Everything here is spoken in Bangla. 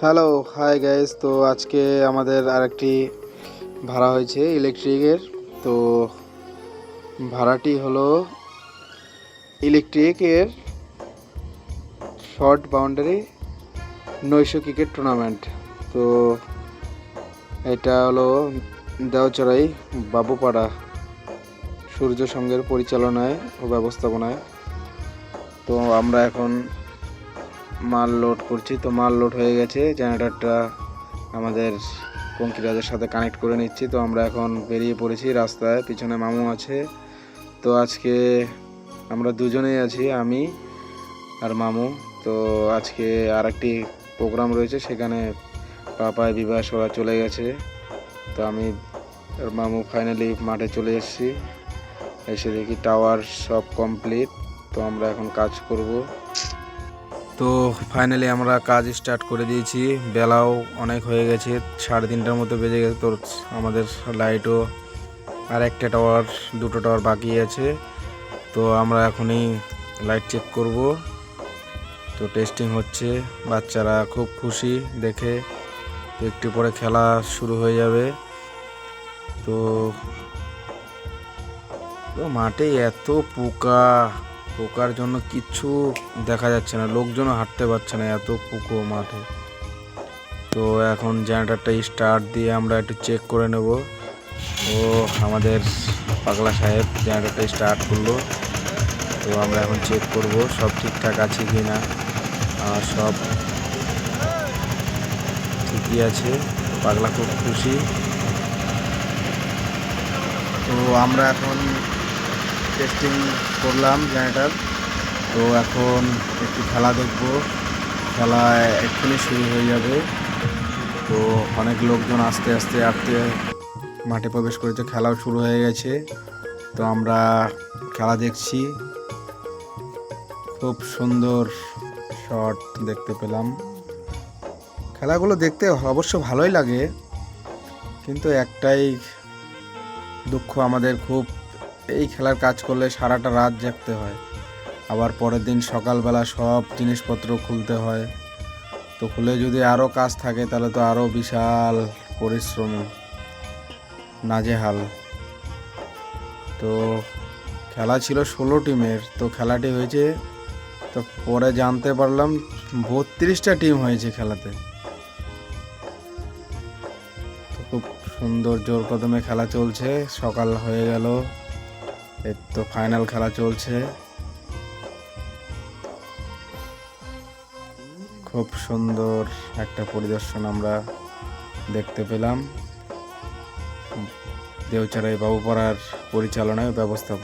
Hello, hi guys. তো আজকে আমাদের আরেকটি ভাড়া হয়েছে ইলেকট্রিকের। তো ভাড়াটি হলো ইলেকট্রিকের শর্ট বাউন্ডারি 900 ক্রিকেট টুর্নামেন্ট। তো এটা হলো দেওচড়াই বাবুপাড়া সূর্য সংঘের পরিচালনায় ও ব্যবস্থাপনায়। তো আমরা এখন মাল লোড করছি। তো মাল লোড হয়ে গেছে, জেনারেটরটা আমাদের কঙ্কিরাজের সাথে কানেক্ট করে নিচ্ছি। তো আমরা এখন বেরিয়ে পড়েছি রাস্তায়, পিছনে মামু আছে। তো আজকে আমরা দুজনেই আছি, আমি আর মামু। তো আজকে আর একটি প্রোগ্রাম রয়েছে, সেখানে পাপায় বিবাস ওরা চলে গেছে। তো আমি আর মামু ফাইনালি মাঠে চলে এসেছি। এসে দেখি টাওয়ার সব কমপ্লিট। তো আমরা এখন কাজ করব। তো ফাইনালি আমরা কাজ স্টার্ট করে দিয়েছি। বেলাও অনেক হয়ে গেছে, 3:30টার মতো বেজে গেছে। তো আমাদের লাইটও আর একটা টাওয়ার, দুটো টাওয়ার বাকি আছে। তো আমরা এখনই লাইট চেক করব। তো টেস্টিং হচ্ছে, বাচ্চারা খুব খুশি দেখে। তো একটু পরে খেলা শুরু হয়ে যাবে। তো মাঠে এত পোকার জন্য কিচ্ছু দেখা যাচ্ছে না, লোকজনও হাঁটতে পারছে না, এত পোকা মাঠে। তো এখন জেনারেটরটা স্টার্ট দিয়ে আমরা একটু চেক করে নেব। ও আমাদের পাগলা সাহেব জেনারেটরটা স্টার্ট করলো। তো আমরা এখন চেক করব সব ঠিকঠাক আছে কি না। সব ঠিকই আছে, পাগলা খুব খুশি। তো আমরা এখন টেস্টিং করলাম জেনারেটর। তো এখন একটু খেলা দেখব, খেলা এক্ষুনি শুরু হয়ে যাবে। তো অনেক লোকজন আস্তে আস্তে মাঠে প্রবেশ করেছে, খেলাও শুরু হয়ে গেছে। তো আমরা খেলা দেখছি, খুব সুন্দর শট দেখতে পেলাম। খেলাগুলো দেখতে অবশ্য ভালোই লাগে, কিন্তু একটাই দুঃখ আমাদের খুব, এই খেলার কাজ করলে সারাটা রাত জাগতে হয়, আবার পরের দিন সকালবেলা সব জিনিসপত্র খুলতে হয়। তো খুলে যদি আরও কাজ থাকে তাহলে তো আরও বিশাল পরিশ্রমী, নাজেহাল। তো খেলা ছিল 16 টিমের। তো খেলাটি হয়েছে, তো পরে জানতে পারলাম 32টা টিম হয়েছে খেলাতে। তো খুব সুন্দর জোর কদমে খেলা চলছে, সকাল হয়ে গেল, এই তো ফাইনাল খেলা চলছে। খুব সুন্দর একটা পরিদর্শন আমরা দেখতে পেলাম দেওচড়াই বাবুপাড়ার পরিচালনায় ব্যবস্থাপনা।